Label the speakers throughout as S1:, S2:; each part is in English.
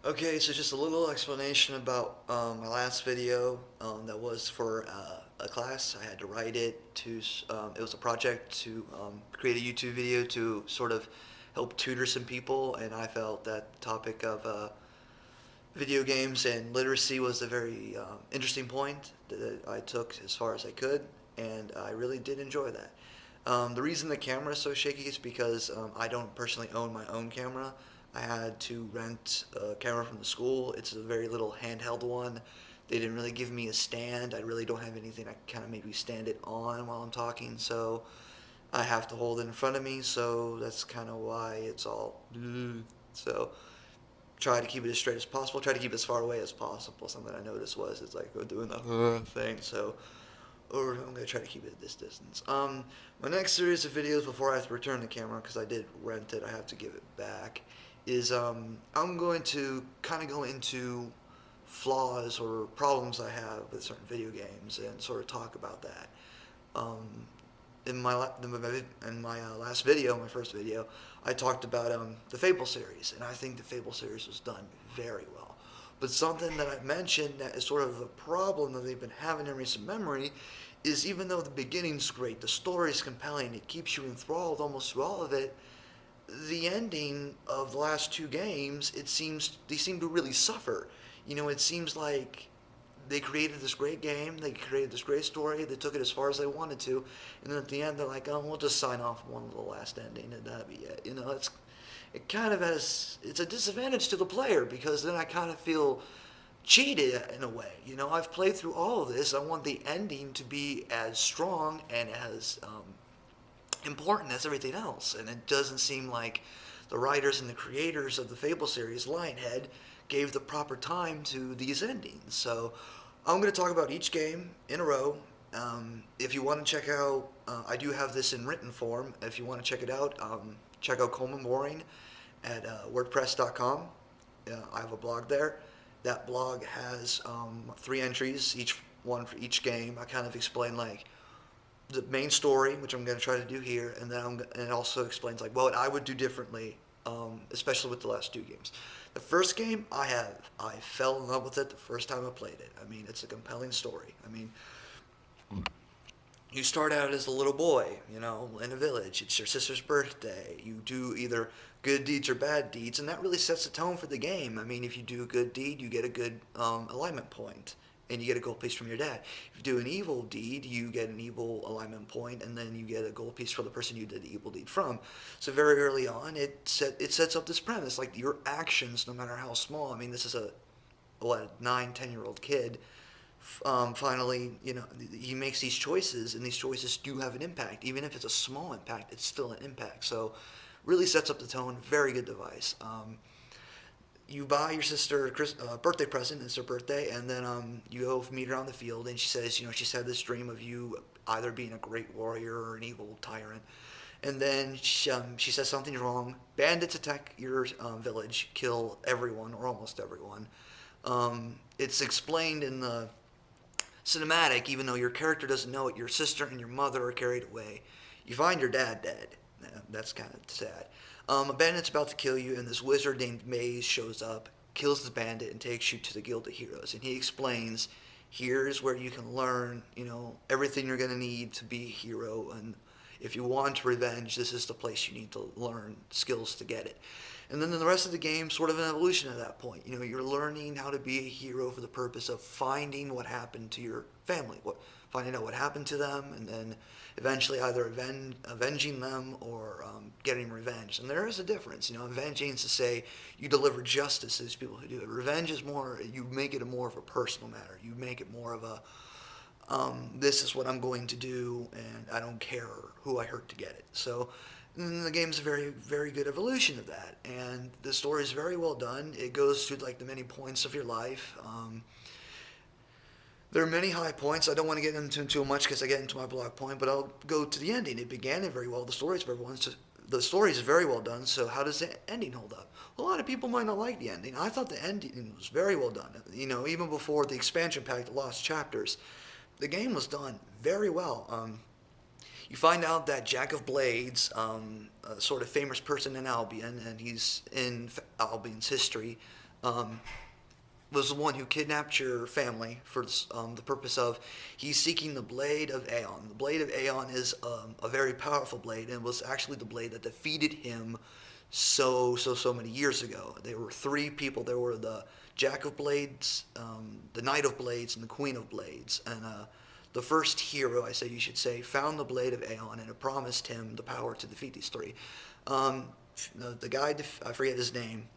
S1: Okay, so just a little explanation about my last video that was for a class. I had to write it to, it was a project to create a YouTube video to sort of help tutor some people, and I felt that the topic of video games and literacy was a very interesting point that I took as far as I could, and I really did enjoy that. The reason the camera is so shaky is because I don't personally own my own camera. I had to rent a camera from the school. It's a very little handheld one. They didn't really give me a stand. I really don't have anything I kind of maybe stand it on while I'm talking, so I have to hold it in front of me, so that's kind of why it's all so try to keep it as straight as possible, try to keep it as far away as possible. Something I noticed was it's like doing the thing, so or I'm going to try to keep it at this distance. My next series of videos before I have to return the camera, because I did rent it, I have to give it back, is I'm going to kind of go into flaws or problems I have with certain video games and sort of talk about that. Um, in my last video, my first video, I talked about the Fable series, and I think the Fable series was done very well. But something that I mentioned that is sort of a problem that they've been having in recent memory is even though the beginning's great, the story's compelling, it keeps you enthralled almost through all of it, the ending of the last two games, it seems they seem to really suffer. You know, it seems like they created this great game, they created this great story, they took it as far as they wanted to, and then at the end they're like, oh, we'll just sign off one little last ending and that'll be it. You know, it kind of has, it's a disadvantage to the player because then I kind of feel cheated in a way. You know, I've played through all of this. I want the ending to be as strong and as important as everything else, and it doesn't seem like the writers and the creators of the Fable series, Lionhead, gave the proper time to these endings. So I'm going to talk about each game in a row. If you want to check out, I do have this in written form. If you want to check it out, check out Coleman Boring at WordPress.com. I have a blog there. That blog has 3 entries, each one for each game. I kind of explain like the main story, which I'm going to try to do here, and then and it also explains like what I would do differently, especially with the last two games. The first game I fell in love with it the first time I played it. I mean, it's a compelling story. I mean, you start out as a little boy, you know, in a village. It's your sister's birthday. You do either good deeds or bad deeds, and that really sets the tone for the game. I mean, if you do a good deed, you get a good alignment point, and you get a gold piece from your dad. If you do an evil deed, you get an evil alignment point, and then you get a gold piece for the person you did the evil deed from. So very early on, it sets up this premise, like your actions, no matter how small. I mean, this is a 9, 10-year-old kid finally, you know, he makes these choices, and these choices do have an impact. Even if it's a small impact, it's still an impact. So, really sets up the tone. Very good device. You buy your sister a birthday present. It's her birthday, and then you go meet her on the field, and she says, you know, she's had this dream of you either being a great warrior or an evil tyrant. And then she says something's wrong. Bandits attack your village, kill everyone or almost everyone. It's explained in the cinematic, even though your character doesn't know it, your sister and your mother are carried away. You find your dad dead. That's kind of sad. A bandit's about to kill you, and this wizard named Maze shows up, kills the bandit, and takes you to the Guild of Heroes. And he explains, here's where you can learn, you know, everything you're going to need to be a hero, and if you want revenge, this is the place you need to learn skills to get it. And then the rest of the game, sort of an evolution at that point. You know, you're learning how to be a hero for the purpose of finding what happened to your family, finding out what happened to them, and then eventually either avenging them or getting revenge. And there is a difference. You know, avenging is to say you deliver justice to these people who do it. Revenge is more, you make it more of a personal matter. You make it more of a, this is what I'm going to do, and I don't care who I hurt to get it. So the game's a very, very good evolution of that, and the story is very well done. It goes through like the many points of your life. There are many high points. I don't want to get into too much because I get into my blog point, but I'll go to the ending. It began it very well. The story is very well done. So how does the ending hold up? Well, a lot of people might not like the ending. I thought the ending was very well done. You know, even before the expansion pack, the Lost Chapters, the game was done very well. You find out that Jack of Blades, a sort of famous person in Albion, and he's in Albion's history, um, was the one who kidnapped your family for the purpose of he's seeking the Blade of Aeon. The Blade of Aeon is a very powerful blade, and was actually the blade that defeated him so many years ago. There were three people. There were the Jack of Blades, the Knight of Blades, and the Queen of Blades. And the first hero, I say you should say, found the Blade of Aeon, and it promised him the power to defeat these three. Um, the guy, I forget his name.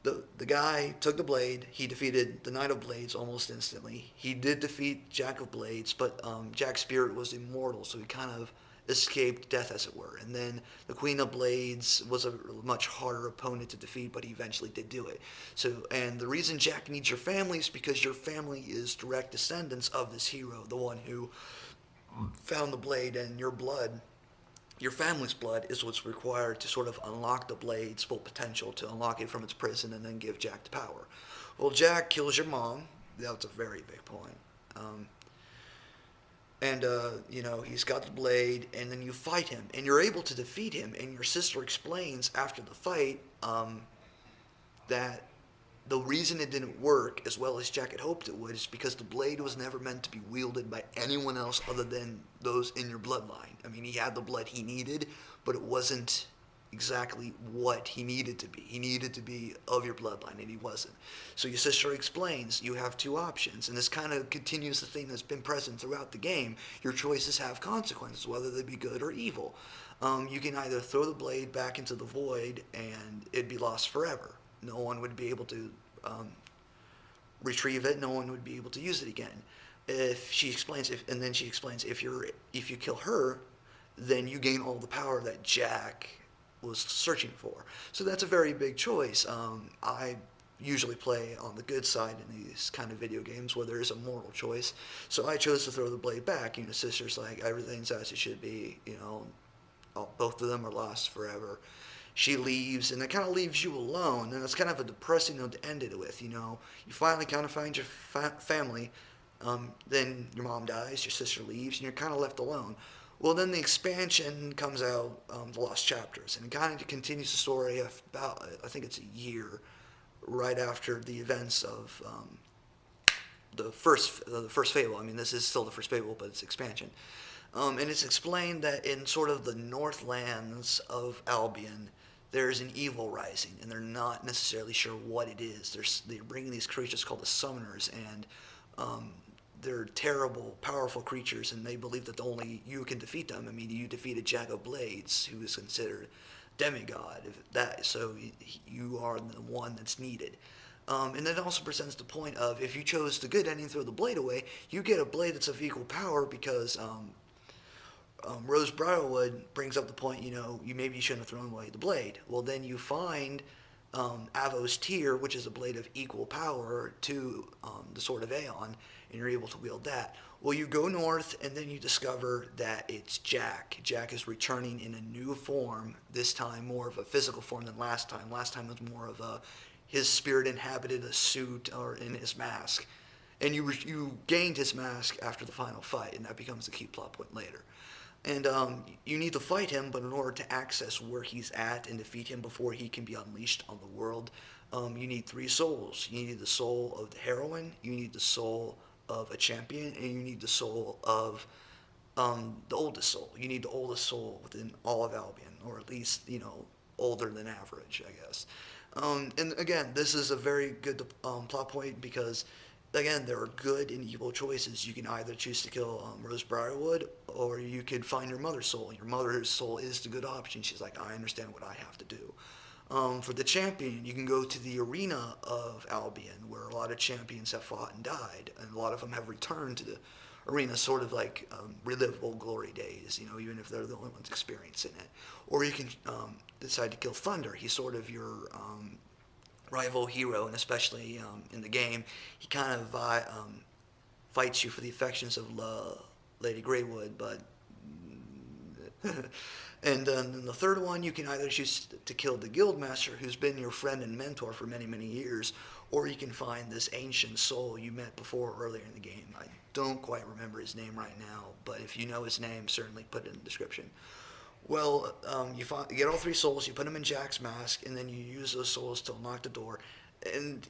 S1: The guy took the blade. He defeated the Knight of Blades almost instantly. He did defeat Jack of Blades, but Jack's spirit was immortal, so he kind of escaped death, as it were. And then the Queen of Blades was a much harder opponent to defeat, but he eventually did do it. So, and the reason Jack needs your family is because your family is direct descendants of this hero, the one who found the blade, and your family's blood is what's required to sort of unlock the blade's full potential, to unlock it from its prison and then give Jack the power. Well, Jack kills your mom. That's a very big point. And he's got the blade, and then you fight him, and you're able to defeat him. And your sister explains after the fight that the reason it didn't work as well as Jack had hoped it would is because the blade was never meant to be wielded by anyone else other than those in your bloodline. I mean, he had the blood he needed, but it wasn't exactly what he needed to be. He needed to be of your bloodline, and he wasn't. So your sister explains you have two options, and this kind of continues the thing that's been present throughout the game. Your choices have consequences, whether they be good or evil. You can either throw the blade back into the void, and it'd be lost forever. No one would be able to retrieve it. No one would be able to use it again. And then she explains, if you kill her, then you gain all the power that Jack was searching for. So that's a very big choice. I usually play on the good side in these kind of video games where there is a moral choice. So I chose to throw the blade back. Sister's like, everything's as it should be. Both of them are lost forever. She leaves, and it kind of leaves you alone, and it's kind of a depressing note to end it with. You finally kind of find your family, then your mom dies, your sister leaves, and you're kind of left alone. Well, then the expansion comes out, The Lost Chapters, and it kind of continues the story of about, I think it's a year, right after the events of the first Fable. I mean, this is still the first Fable, but it's expansion. And it's explained that in sort of the Northlands of Albion, there's an evil rising, and they're not necessarily sure what it is. They're bringing these creatures called the Summoners, and they're terrible, powerful creatures, and they believe that only you can defeat them. I mean, you defeated Jack of Blades, who is considered demigod. So you are the one that's needed. And it also presents the point of, if you chose the good ending and throw the blade away, you get a blade that's of equal power because Rose Briarwood brings up the point, maybe you shouldn't have thrown away the blade. Well, then you find Avo's Tear, which is a blade of equal power to the Sword of Aeon, and you're able to wield that. Well, you go north, and then you discover that it's Jack. Jack is returning in a new form, this time more of a physical form than last time. Last time was more of his spirit inhabited a suit or in his mask. And you gained his mask after the final fight, and that becomes the key plot point later. And you need to fight him, but in order to access where he's at and defeat him before he can be unleashed on the world, you need 3 souls. You need the soul of the heroine, you need the soul of a champion, and you need the soul of the oldest soul. You need the oldest soul within all of Albion, or at least, older than average, I guess. And again, this is a very good plot point because, again, there are good and evil choices. You can either choose to kill Rose Briarwood, or you could find your mother's soul. Your mother's soul is the good option. She's like, I understand what I have to do. For the champion, you can go to the arena of Albion, where a lot of champions have fought and died, and a lot of them have returned to the arena, sort of like relive old glory days, even if they're the only ones experiencing it. Or you can decide to kill Thunder. He's sort of your rival hero, and especially in the game, he kind of fights you for the affections of Lady Greywood, but and then the third one, you can either choose to kill the Guildmaster, who's been your friend and mentor for many, many years, or you can find this ancient soul you met before earlier in the game. I don't quite remember his name right now, but if you know his name, certainly put it in the description. Well, you get all 3 souls, you put them in Jack's mask, and then you use those souls to unlock the door. And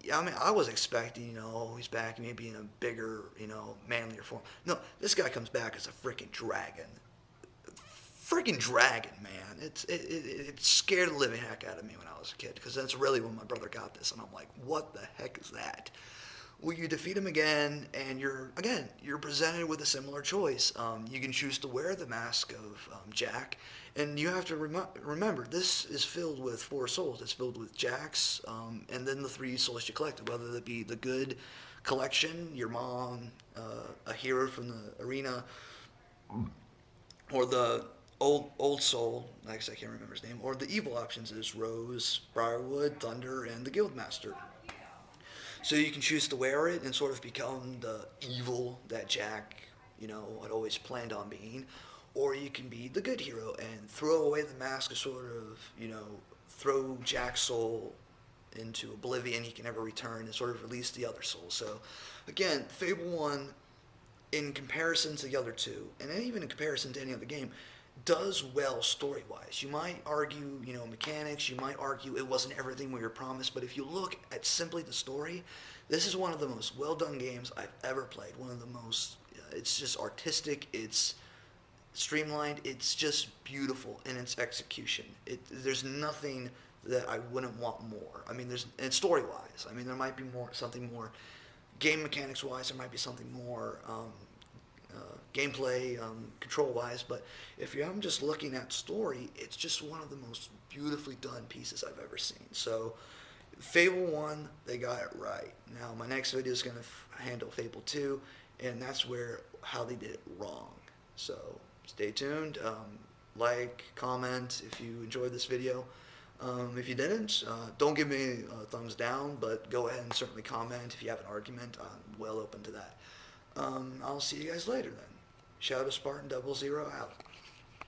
S1: yeah, I mean, I was expecting, he's back maybe in a bigger, manlier form. No, this guy comes back as a freaking dragon. Freaking dragon, man. It scared the living heck out of me when I was a kid, because that's really when my brother got this, and I'm like, what the heck is that? Well, you defeat him again, and you're presented with a similar choice. You can choose to wear the mask of Jack, and you have to remember this is filled with four souls. It's filled with Jack's, and then the three souls you collected, whether it be the good collection, your mom, a hero from the arena, or the old soul, like I said, I can't remember his name, or the evil options is Rose, Briarwood, Thunder, and the Guildmaster. So you can choose to wear it and sort of become the evil that Jack, had always planned on being, or you can be the good hero and throw away the mask and sort of, throw Jack's soul into oblivion. He can never return and sort of release the other soul. So, again, Fable 1, in comparison to the other two, and even in comparison to any other game, does well story-wise. You might argue, mechanics. You might argue it wasn't everything we were promised. But if you look at simply the story, this is one of the most well-done games I've ever played. One of the most. It's just artistic. It's streamlined. It's just beautiful in its execution. There's nothing that I wouldn't want more. I mean, and story-wise. I mean, there might be something more game mechanics-wise. There might be something more. Gameplay, control-wise, but if I'm just looking at story, it's just one of the most beautifully done pieces I've ever seen. So, Fable 1, they got it right. Now, my next video is going to handle Fable 2, and that's how they did it wrong. So, stay tuned. Like, comment if you enjoyed this video. If you didn't, don't give me a thumbs down, but go ahead and certainly comment if you have an argument. I'm well open to that. I'll see you guys later then. Shadow Spartan 00 out.